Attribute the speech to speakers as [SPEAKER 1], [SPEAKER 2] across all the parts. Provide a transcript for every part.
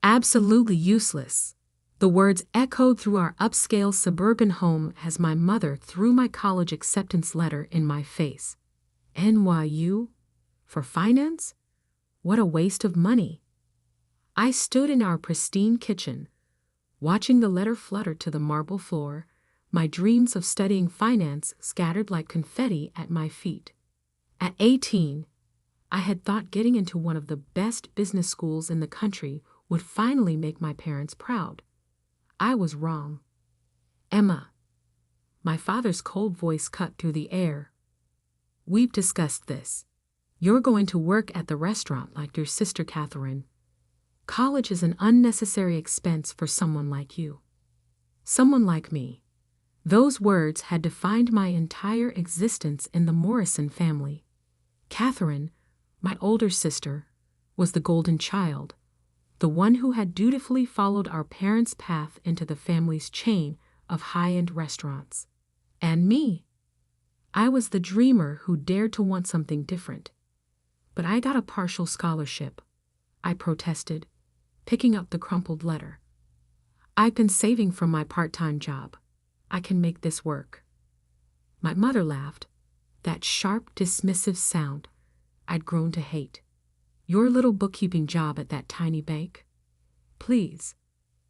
[SPEAKER 1] Absolutely useless. The words echoed through our upscale suburban home as my mother threw my college acceptance letter in my face. NYU? For finance? What a waste of money. I stood in our pristine kitchen, watching the letter flutter to the marble floor, my dreams of studying finance scattered like confetti at my feet. At 18, I had thought getting into one of the best business schools in the country would finally make my parents proud. I was wrong. Emma. My father's cold voice cut through the air. We've discussed this. You're going to work at the restaurant like your sister Catherine. College is an unnecessary expense for someone like you. Someone like me. Those words had defined my entire existence in the Morrison family. Catherine, my older sister, was the golden child, the one who had dutifully followed our parents' path into the family's chain of high-end restaurants. And me. I was the dreamer who dared to want something different. But I got a partial scholarship, I protested, picking up the crumpled letter. I've been saving from my part-time job. I can make this work. My mother laughed, that sharp, dismissive sound I'd grown to hate. Your little bookkeeping job at that tiny bank? Please.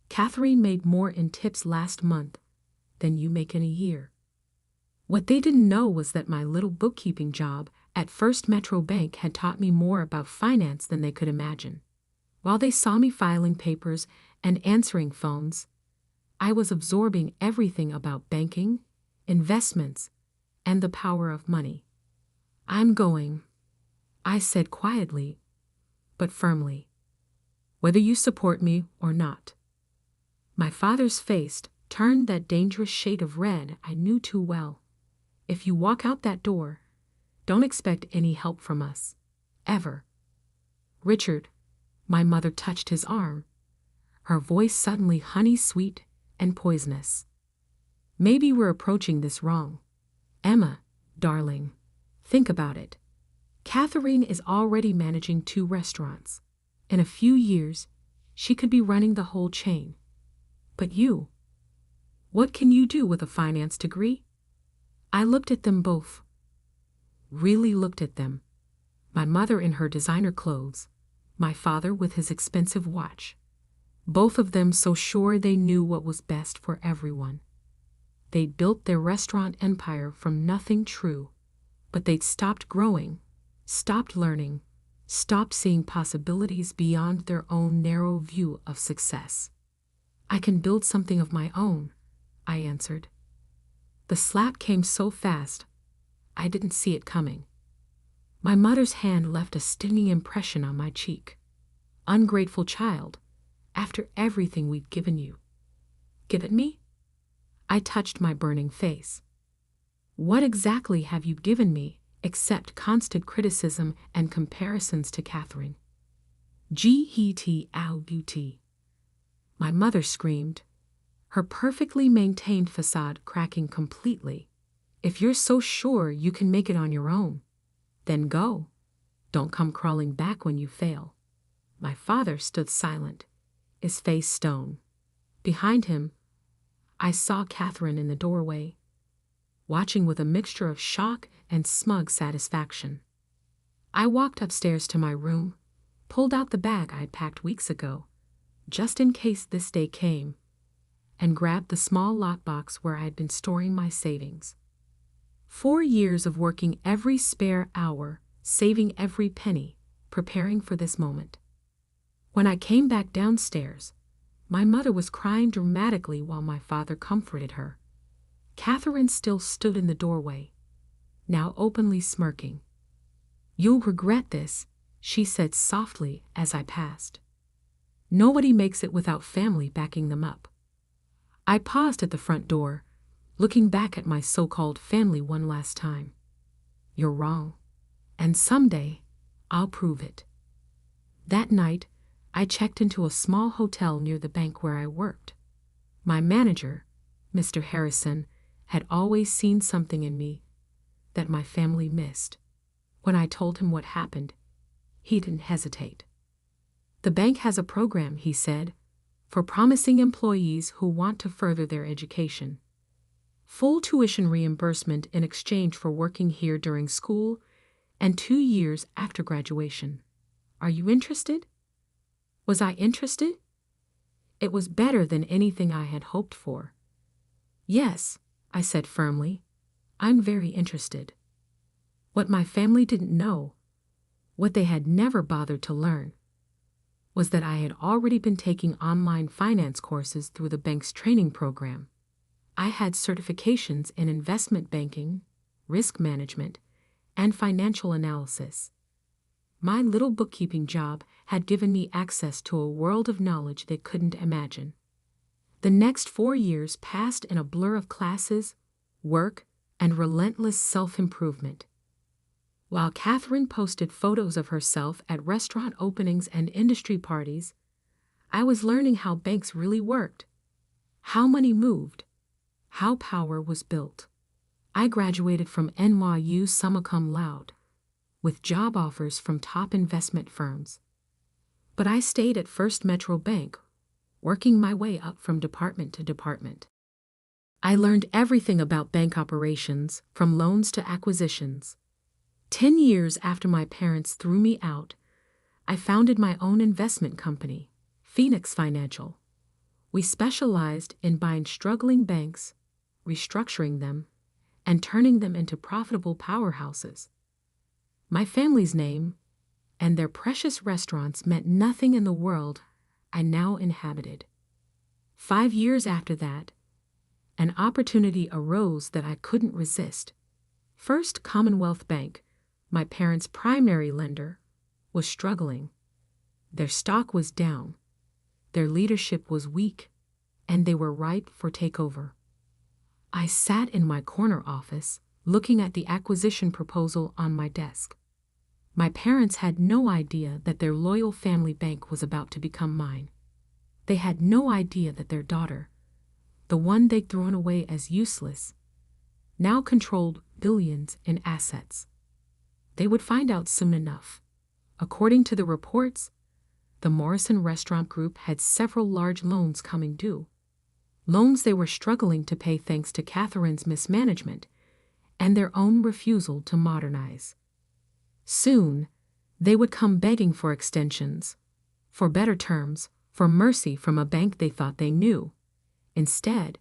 [SPEAKER 1] Catherine made more in tips last month than you make in a year. What they didn't know was that my little bookkeeping job at First Metro Bank had taught me more about finance than they could imagine. While they saw me filing papers and answering phones, I was absorbing everything about banking, investments, and the power of money. I'm going, I said quietly, but firmly, whether you support me or not. My father's face turned that dangerous shade of red I knew too well. If you walk out that door, don't expect any help from us. Ever. Richard, my mother touched his arm, her voice suddenly honey-sweet and poisonous. Maybe we're approaching this wrong. Emma, darling, think about it. Catherine is already managing 2 restaurants. In a few years, she could be running the whole chain. But you, what can you do with a finance degree? I looked at them both. Really looked at them. My mother in her designer clothes, my father with his expensive watch. Both of them so sure they knew what was best for everyone. They'd built their restaurant empire from nothing true, but they'd stopped growing, stopped learning, stopped seeing possibilities beyond their own narrow view of success. I can build something of my own, I answered. The slap came so fast, I didn't see it coming. My mother's hand left a stinging impression on my cheek. Ungrateful child, after everything we'd given you. Given me? I touched my burning face. What exactly have you given me except constant criticism and comparisons to Catherine? G-E-T-L-U-T. My mother screamed, her perfectly maintained facade cracking completely. If you're so sure you can make it on your own, then go. Don't come crawling back when you fail. My father stood silent, his face stone. Behind him, I saw Catherine in the doorway, watching with a mixture of shock and smug satisfaction. I walked upstairs to my room, pulled out the bag I'd packed weeks ago, just in case this day came, and grabbed the small lockbox where I had been storing my savings. 4 years of working every spare hour, saving every penny, preparing for this moment. When I came back downstairs, my mother was crying dramatically while my father comforted her. Catherine still stood in the doorway, now openly smirking. You'll regret this, she said softly as I passed. Nobody makes it without family backing them up. I paused at the front door, looking back at my so-called family one last time. You're wrong, and someday I'll prove it. That night, I checked into a small hotel near the bank where I worked. My manager, Mr. Harrison, had always seen something in me that my family missed. When I told him what happened, he didn't hesitate. The bank has a program, he said, for promising employees who want to further their education. Full tuition reimbursement in exchange for working here during school and 2 years after graduation. Are you interested? Was I interested? It was better than anything I had hoped for. Yes, I said firmly. I'm very interested. What my family didn't know, what they had never bothered to learn, was that I had already been taking online finance courses through the bank's training program. I had certifications in investment banking, risk management, and financial analysis. My little bookkeeping job had given me access to a world of knowledge they couldn't imagine. The next 4 years passed in a blur of classes, work, and relentless self-improvement. While Catherine posted photos of herself at restaurant openings and industry parties, I was learning how banks really worked, how money moved, how power was built. I graduated from NYU summa cum laude, with job offers from top investment firms. But I stayed at First Metro Bank, working my way up from department to department. I learned everything about bank operations, from loans to acquisitions. 10 years after my parents threw me out, I founded my own investment company, Phoenix Financial. We specialized in buying struggling banks, restructuring them, and turning them into profitable powerhouses. My family's name and their precious restaurants meant nothing in the world I now inhabited. 5 years after that, an opportunity arose that I couldn't resist. First Commonwealth Bank, my parents' primary lender, was struggling. Their stock was down, their leadership was weak, and they were ripe for takeover. I sat in my corner office, looking at the acquisition proposal on my desk. My parents had no idea that their loyal family bank was about to become mine. They had no idea that their daughter, the one they'd thrown away as useless, now controlled billions in assets. They would find out soon enough. According to the reports, the Morrison Restaurant Group had several large loans coming due. Loans they were struggling to pay thanks to Catherine's mismanagement and their own refusal to modernize. Soon, they would come begging for extensions, for better terms, for mercy from a bank they thought they knew. Instead,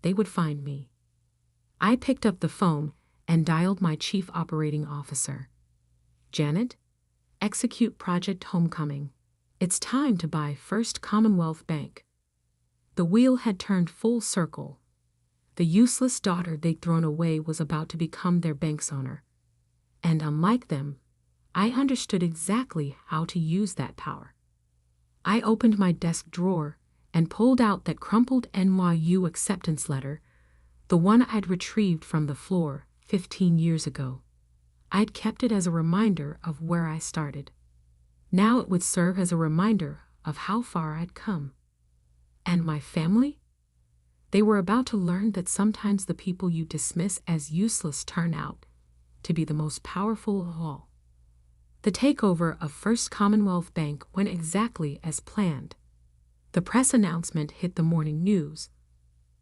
[SPEAKER 1] they would find me. I picked up the phone and dialed my chief operating officer. Janet, execute Project Homecoming. It's time to buy First Commonwealth Bank. The wheel had turned full circle. The useless daughter they'd thrown away was about to become their bank's owner. And unlike them, I understood exactly how to use that power. I opened my desk drawer and pulled out that crumpled NYU acceptance letter, the one I'd retrieved from the floor 15 years ago. I'd kept it as a reminder of where I started. Now it would serve as a reminder of how far I'd come. And my family? They were about to learn that sometimes the people you dismiss as useless turn out to be the most powerful of all. The takeover of First Commonwealth Bank went exactly as planned. The press announcement hit the morning news.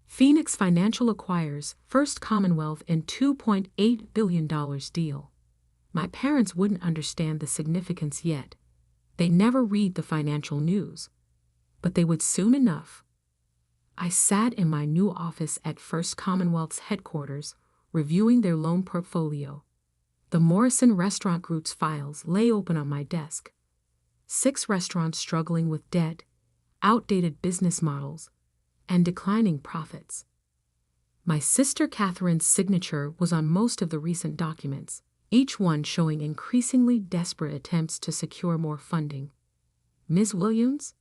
[SPEAKER 1] Phoenix Financial acquires First Commonwealth in $2.8 billion deal. My parents wouldn't understand the significance yet. They never read the financial news. But they would soon enough. I sat in my new office at First Commonwealth's headquarters, reviewing their loan portfolio. The Morrison Restaurant Group's files lay open on my desk. 6 restaurants struggling with debt, outdated business models, and declining profits. My sister Catherine's signature was on most of the recent documents, each one showing increasingly desperate attempts to secure more funding. Ms. Williams?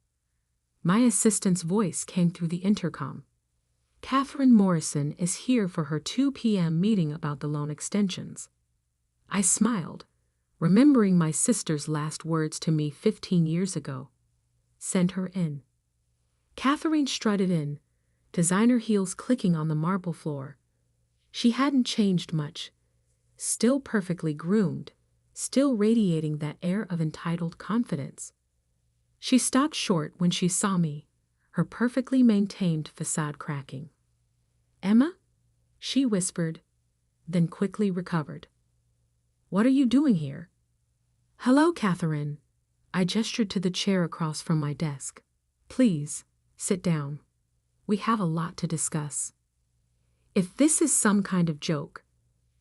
[SPEAKER 1] My assistant's voice came through the intercom. Catherine Morrison is here for her 2 p.m. meeting about the loan extensions. I smiled, remembering my sister's last words to me 15 years ago. Send her in. Catherine strutted in, designer heels clicking on the marble floor. She hadn't changed much, still perfectly groomed, still radiating that air of entitled confidence. She stopped short when she saw me, her perfectly maintained facade cracking. "Emma?" she whispered, then quickly recovered. "What are you doing here?" "Hello, Catherine." I gestured to the chair across from my desk. "Please, sit down. We have a lot to discuss." If this is some kind of joke,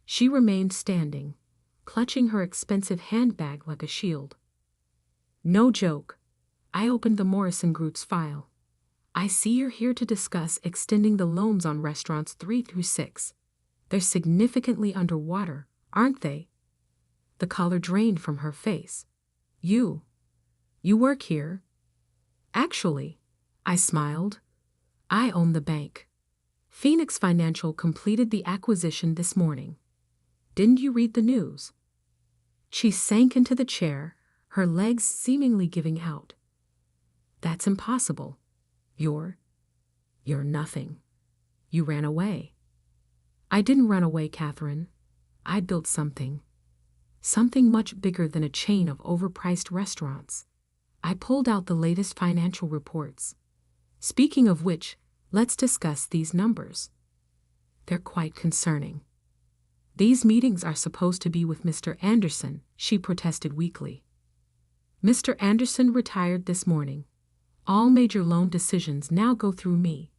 [SPEAKER 1] she remained standing, clutching her expensive handbag like a shield. "No joke." I opened the Morrison Group's file. "I see you're here to discuss extending the loans on restaurants 3 through 6. They're significantly underwater, aren't they?" The color drained from her face. You work here?" "Actually," I smiled, "I own the bank. Phoenix Financial completed the acquisition this morning. Didn't you read the news?" She sank into the chair, her legs seemingly giving out. "That's impossible. You're nothing. You ran away." "I didn't run away, Catherine. I built something. Something much bigger than a chain of overpriced restaurants." I pulled out the latest financial reports. "Speaking of which, let's discuss these numbers. They're quite concerning." "These meetings are supposed to be with Mr. Anderson," she protested weakly. "Mr. Anderson retired this morning. All major loan decisions now go through me."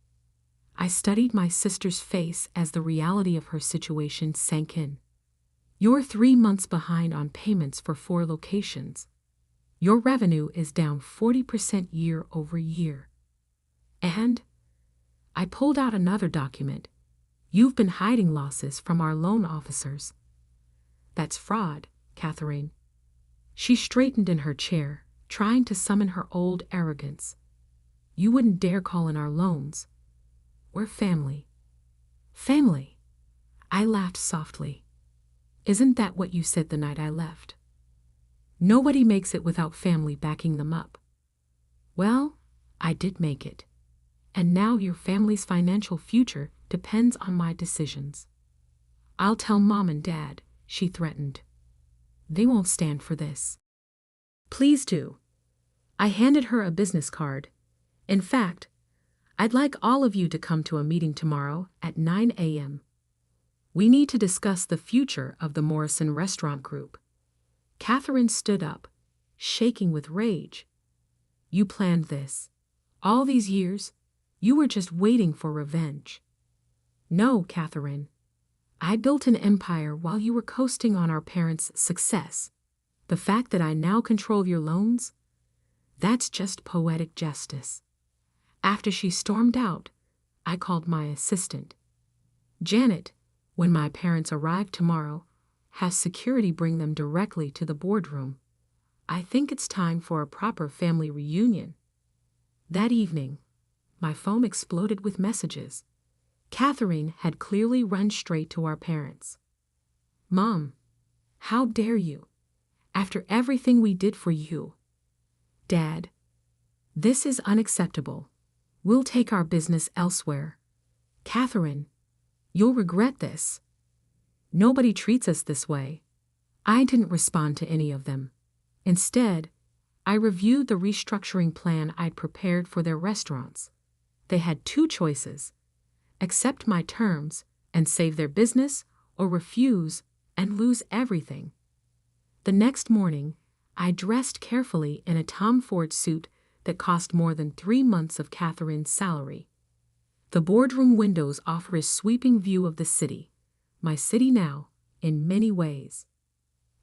[SPEAKER 1] I studied my sister's face as the reality of her situation sank in. "You're 3 months behind on payments for 4 locations. Your revenue is down 40% year over year. And," I pulled out another document, "you've been hiding losses from our loan officers." "That's fraud, Catherine." She straightened in her chair, trying to summon her old arrogance. "You wouldn't dare call in our loans. We're family." "Family?" I laughed softly. "Isn't that what you said the night I left? Nobody makes it without family backing them up." "Well, I did make it. And now your family's financial future depends on my decisions." "I'll tell Mom and Dad," she threatened. "They won't stand for this." "Please do." I handed her a business card. "In fact, I'd like all of you to come to a meeting tomorrow at 9 a.m. We need to discuss the future of the Morrison Restaurant Group." Catherine stood up, shaking with rage. "You planned this. All these years, you were just waiting for revenge." "No, Catherine. I built an empire while you were coasting on our parents' success. The fact that I now control your loans? That's just poetic justice." After she stormed out, I called my assistant. "Janet, when my parents arrive tomorrow, have security bring them directly to the boardroom. I think it's time for a proper family reunion." That evening, my phone exploded with messages. Catherine had clearly run straight to our parents. "Mom, how dare you? After everything we did for you." "Dad, this is unacceptable. We'll take our business elsewhere." "Catherine, you'll regret this. Nobody treats us this way." I didn't respond to any of them. Instead, I reviewed the restructuring plan I'd prepared for their restaurants. They had 2 choices: accept my terms and save their business, or refuse and lose everything. The next morning, I dressed carefully in a Tom Ford suit that cost more than 3 months of Catherine's salary. The boardroom windows offer a sweeping view of the city, my city now, in many ways.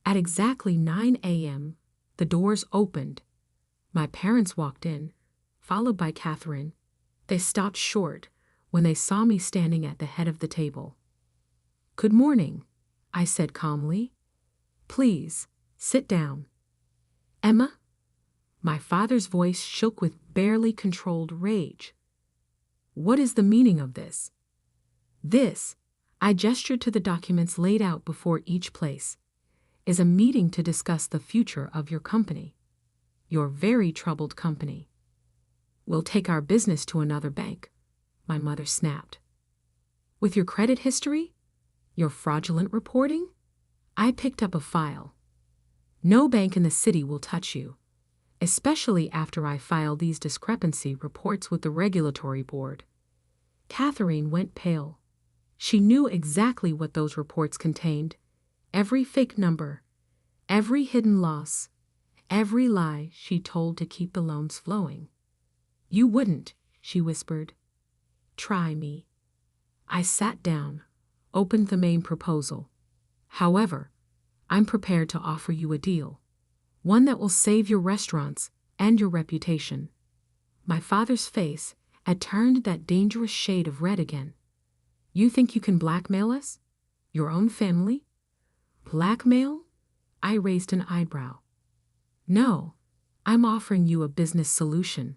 [SPEAKER 1] At exactly 9 a.m., the doors opened. My parents walked in, followed by Catherine. They stopped short when they saw me standing at the head of the table. "Good morning," I said calmly. "Please, sit down." "Emma?" My father's voice shook with barely controlled rage. "What is the meaning of this?" "This," I gestured to the documents laid out before each place, "is a meeting to discuss the future of your company. Your very troubled company." "We'll take our business to another bank," my mother snapped. "With your credit history? Your fraudulent reporting?" I picked up a file. "No bank in the city will touch you. especially after I filed these discrepancy reports with the regulatory board. Catherine went pale. She knew exactly what those reports contained. Every fake number, every hidden loss, every lie she told to keep the loans flowing. "You wouldn't," she whispered. "Try me." I sat down, opened the main proposal. "However, I'm prepared to offer you a deal. One that will save your restaurants and your reputation." My father's face had turned that dangerous shade of red again. "You think you can blackmail us? Your own family?" "Blackmail?" I raised an eyebrow. "No, I'm offering you a business solution.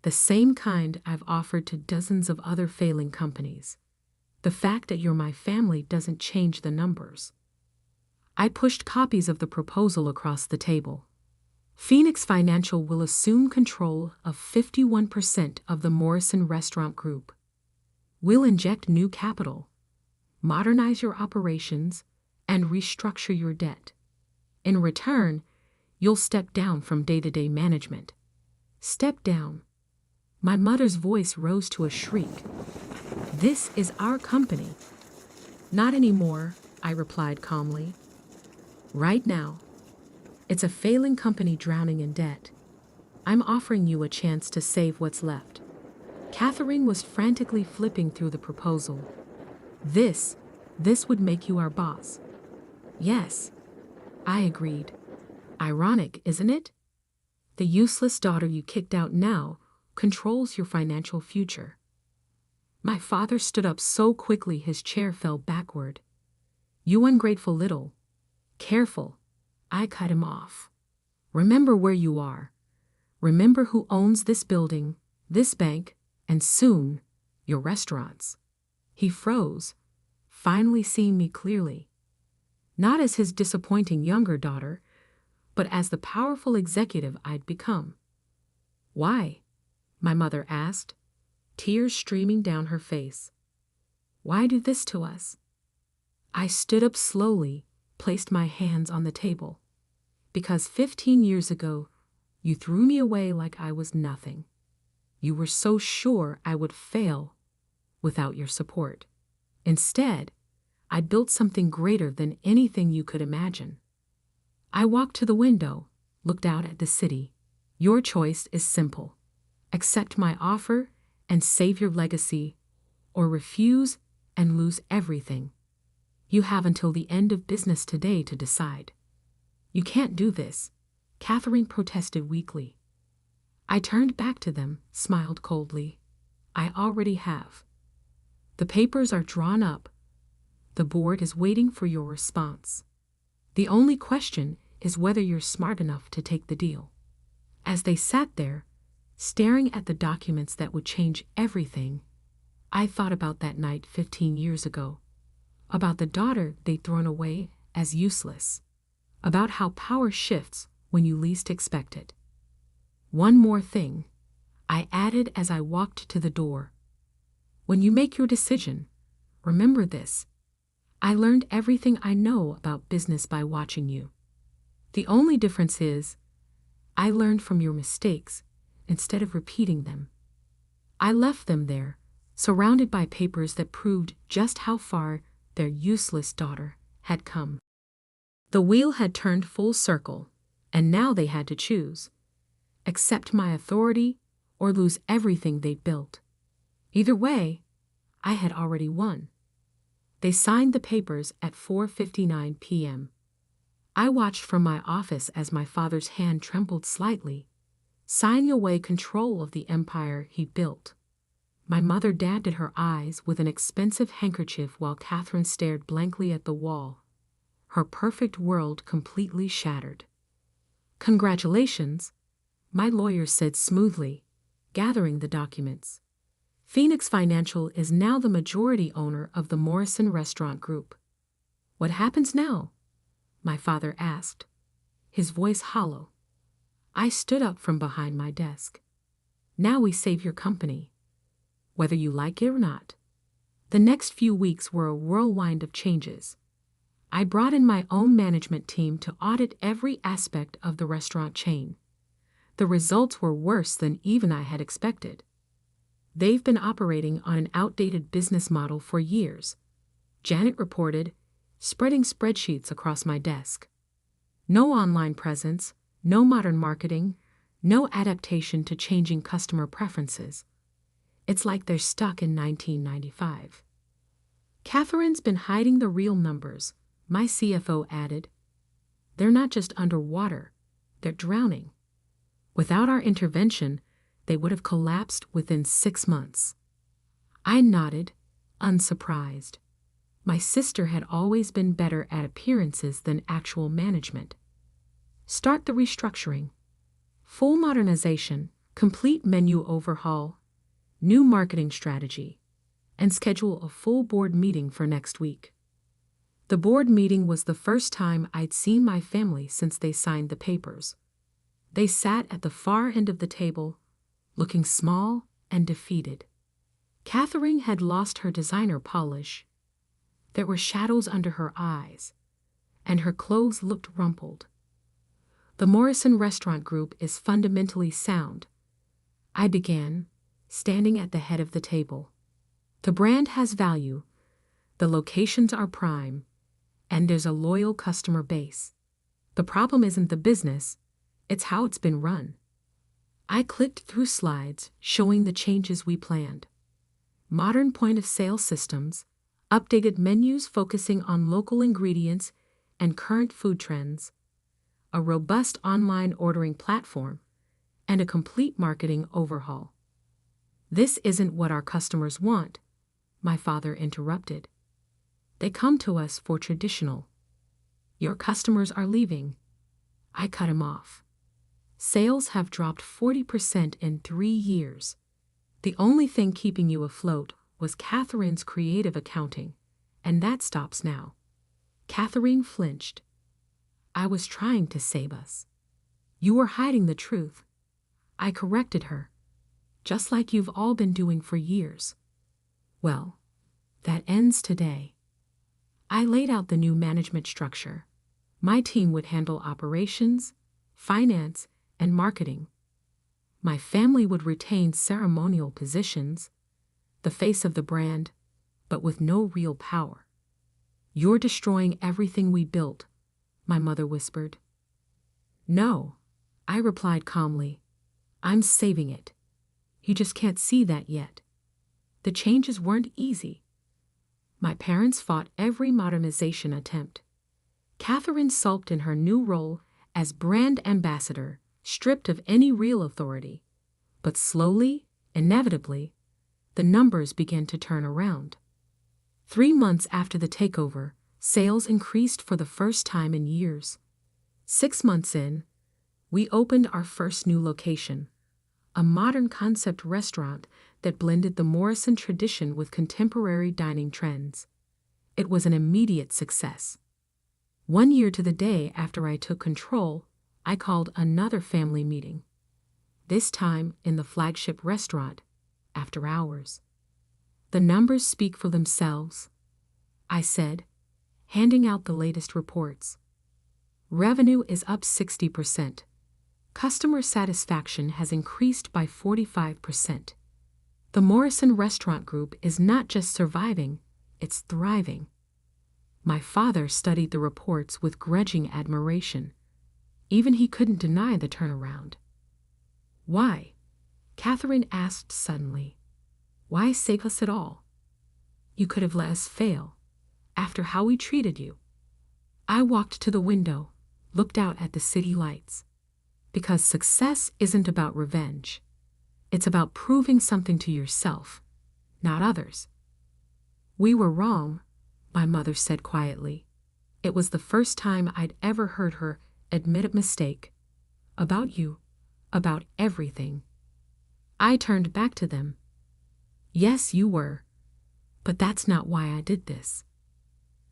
[SPEAKER 1] The same kind I've offered to dozens of other failing companies. The fact that you're my family doesn't change the numbers." I pushed copies of the proposal across the table. Phoenix Financial will assume control of 51% of the Morrison Restaurant Group. We'll inject new capital, modernize your operations, and restructure your debt. In return, you'll step down from day-to-day management. Step down. My mother's voice rose to a shriek. "This is our company." "Not anymore," I replied calmly. "Right now. It's a failing company drowning in debt. I'm offering you a chance to save what's left." Catherine was frantically flipping through the proposal. This would make you our boss." "Yes," I agreed. "Ironic, isn't it? The useless daughter you kicked out now controls your financial future." My father stood up so quickly his chair fell backward. "You ungrateful little." "Careful," I cut him off. "Remember where you are. Remember who owns this building, this bank, and soon, your restaurants." He froze, finally seeing me clearly. Not as his disappointing younger daughter, but as the powerful executive I'd become. "Why?" my mother asked, tears streaming down her face. "Why do this to us?" I stood up slowly, placed my hands on the table. "Because 15 years ago, you threw me away like I was nothing. You were so sure I would fail without your support. Instead, I built something greater than anything you could imagine." I walked to the window, looked out at the city. "Your choice is simple. Accept my offer and save your legacy, or refuse and lose everything. You have until the end of business today to decide." "You can't do this," Catherine protested weakly. I turned back to them, smiled coldly. "I already have. The papers are drawn up. The board is waiting for your response. The only question is whether you're smart enough to take the deal." As they sat there, staring at the documents that would change everything, I thought about that night 15 years ago, about the daughter they'd thrown away as useless, about how power shifts when you least expect it. "One more thing," I added as I walked to the door. "When you make your decision, remember this. I learned everything I know about business by watching you. The only difference is, I learned from your mistakes instead of repeating them." I left them there, surrounded by papers that proved just how far their useless daughter had come. The wheel had turned full circle, and now they had to choose: accept my authority or lose everything they built. Either way, I had already won. They signed the papers at 4:59 p.m. I watched from my office as my father's hand trembled slightly, signing away control of the empire he built. My mother dabbed at her eyes with an expensive handkerchief while Catherine stared blankly at the wall, her perfect world completely shattered. "Congratulations," my lawyer said smoothly, gathering the documents. "Phoenix Financial is now the majority owner of the Morrison Restaurant Group." "What happens now?" my father asked, his voice hollow. I stood up from behind my desk. "Now we save your company, whether you like it or not." The next few weeks were a whirlwind of changes. I brought in my own management team to audit every aspect of the restaurant chain. The results were worse than even I had expected. They've been operating on an outdated business model for years, Janet reported, spreading spreadsheets across my desk. No online presence, no modern marketing, no adaptation to changing customer preferences. It's like they're stuck in 1995. Catherine's been hiding the real numbers, my CFO added. They're not just underwater, they're drowning. Without our intervention, they would have collapsed within 6 months. I nodded, unsurprised. My sister had always been better at appearances than actual management. Start the restructuring. Full modernization, complete menu overhaul, new marketing strategy, and schedule a full board meeting for next week. The board meeting was the first time I'd seen my family since they signed the papers. They sat at the far end of the table, looking small and defeated. Catherine had lost her designer polish. There were shadows under her eyes, and her clothes looked rumpled. The Morrison Restaurant Group is fundamentally sound, I began, standing at the head of the table. The brand has value, the locations are prime, and there's a loyal customer base. The problem isn't the business, it's how it's been run. I clicked through slides showing the changes we planned. Modern point-of-sale systems, updated menus focusing on local ingredients and current food trends, a robust online ordering platform, and a complete marketing overhaul. This isn't what our customers want, my father interrupted. They come to us for traditional. Your customers are leaving. I cut him off. Sales have dropped 40% in 3 years. The only thing keeping you afloat was Catherine's creative accounting, and that stops now. Catherine flinched. I was trying to save us. You were hiding the truth. I corrected her, just like you've all been doing for years. Well, that ends today. I laid out the new management structure. My team would handle operations, finance, and marketing. My family would retain ceremonial positions, the face of the brand, but with no real power. You're destroying everything we built, my mother whispered. No, I replied calmly. I'm saving it. You just can't see that yet. The changes weren't easy. My parents fought every modernization attempt. Catherine sulked in her new role as brand ambassador, stripped of any real authority. But slowly, inevitably, the numbers began to turn around. 3 months after the takeover, sales increased for the first time in years. 6 months in, we opened our first new location, a modern concept restaurant that blended the Morrison tradition with contemporary dining trends. It was an immediate success. 1 year to the day after I took control, I called another family meeting, this time in the flagship restaurant, after hours. The numbers speak for themselves, I said, handing out the latest reports. Revenue is up 60%. Customer satisfaction has increased by 45%. The Morrison Restaurant Group is not just surviving, it's thriving. My father studied the reports with grudging admiration. Even he couldn't deny the turnaround. Why? Catherine asked suddenly. Why save us at all? You could have let us fail, after how we treated you. I walked to the window, looked out at the city lights. Because success isn't about revenge. It's about proving something to yourself, not others. We were wrong, my mother said quietly. It was the first time I'd ever heard her admit a mistake. About you, about everything. I turned back to them. Yes, you were. But that's not why I did this.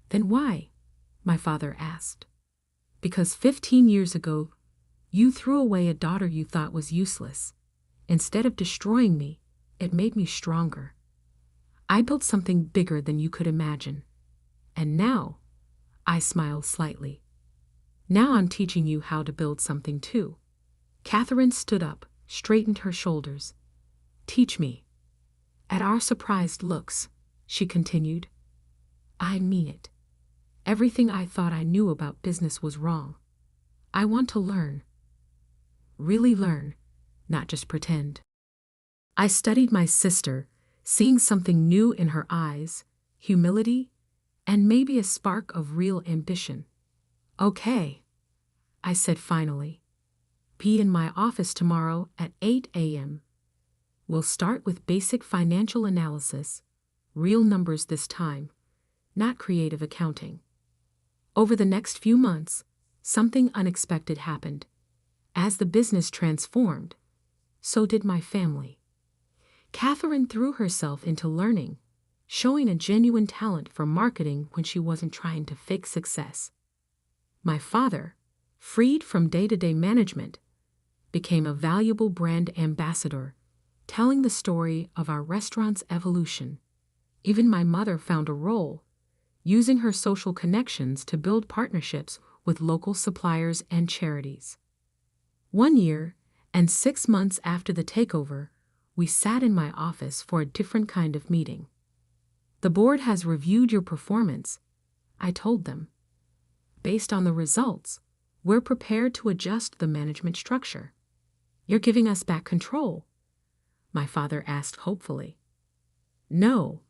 [SPEAKER 1] Then why? My father asked. Because 15 years ago, you threw away a daughter you thought was useless. Instead of destroying me, it made me stronger. I built something bigger than you could imagine. And now, I smiled slightly. Now I'm teaching you how to build something too. Catherine stood up, straightened her shoulders. Teach me. At our surprised looks, she continued. I mean it. Everything I thought I knew about business was wrong. I want to learn. Really learn, not just pretend. I studied my sister, seeing something new in her eyes, humility, and maybe a spark of real ambition. Okay, I said finally. Be in my office tomorrow at 8 a.m. We'll start with basic financial analysis, real numbers this time, not creative accounting. Over the next few months, something unexpected happened. As the business transformed, so did my family. Catherine threw herself into learning, showing a genuine talent for marketing when she wasn't trying to fake success. My father, freed from day-to-day management, became a valuable brand ambassador, telling the story of our restaurant's evolution. Even my mother found a role, using her social connections to build partnerships with local suppliers and charities. 1 year and 6 months after the takeover, we sat in my office for a different kind of meeting. The board has reviewed your performance, I told them. Based on the results, we're prepared to adjust the management structure. You're giving us back control? My father asked hopefully. No,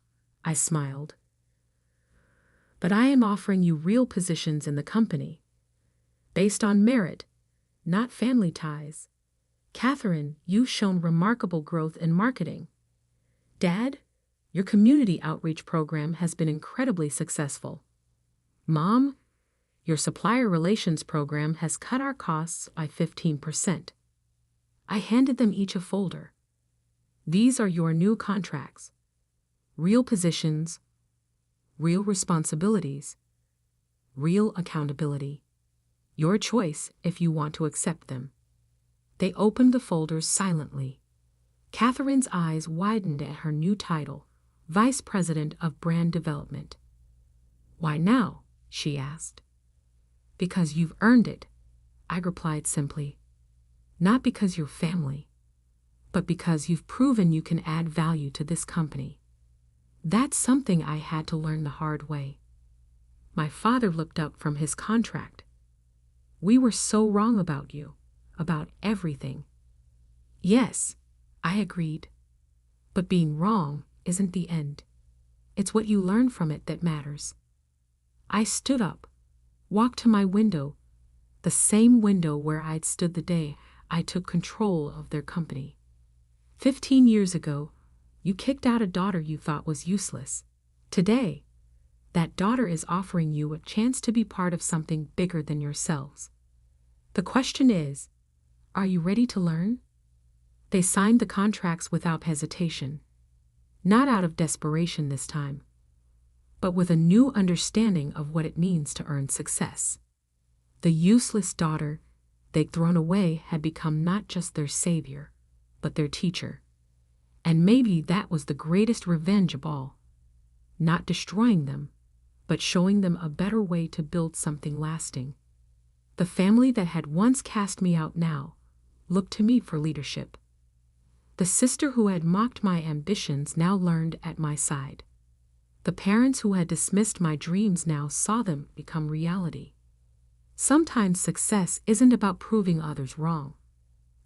[SPEAKER 1] I smiled. But I am offering you real positions in the company, based on merit, not family ties. Catherine, you've shown remarkable growth in marketing. Dad, your community outreach program has been incredibly successful. Mom, your supplier relations program has cut our costs by 15%. I handed them each a folder. These are your new contracts. Real positions, real responsibilities, real accountability. Your choice if you want to accept them. They opened the folders silently. Catherine's eyes widened at her new title, Vice President of Brand Development. Why now? She asked. Because you've earned it, I replied simply. Not because you're family, but because you've proven you can add value to this company. That's something I had to learn the hard way. My father looked up from his contract. We were so wrong about you, about everything. Yes, I agreed. But being wrong isn't the end. It's what you learn from it that matters. I stood up, walked to my window, the same window where I'd stood the day I took control of their company. 15 years ago, you kicked out a daughter you thought was useless. Today, that daughter is offering you a chance to be part of something bigger than yourselves. The question is, are you ready to learn? They signed the contracts without hesitation. Not out of desperation this time, but with a new understanding of what it means to earn success. The useless daughter they'd thrown away had become not just their savior, but their teacher. And maybe that was the greatest revenge of all. Not destroying them, but showing them a better way to build something lasting. The family that had once cast me out now looked to me for leadership. The sister who had mocked my ambitions now learned at my side. The parents who had dismissed my dreams now saw them become reality. Sometimes success isn't about proving others wrong.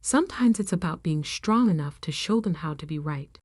[SPEAKER 1] Sometimes it's about being strong enough to show them how to be right.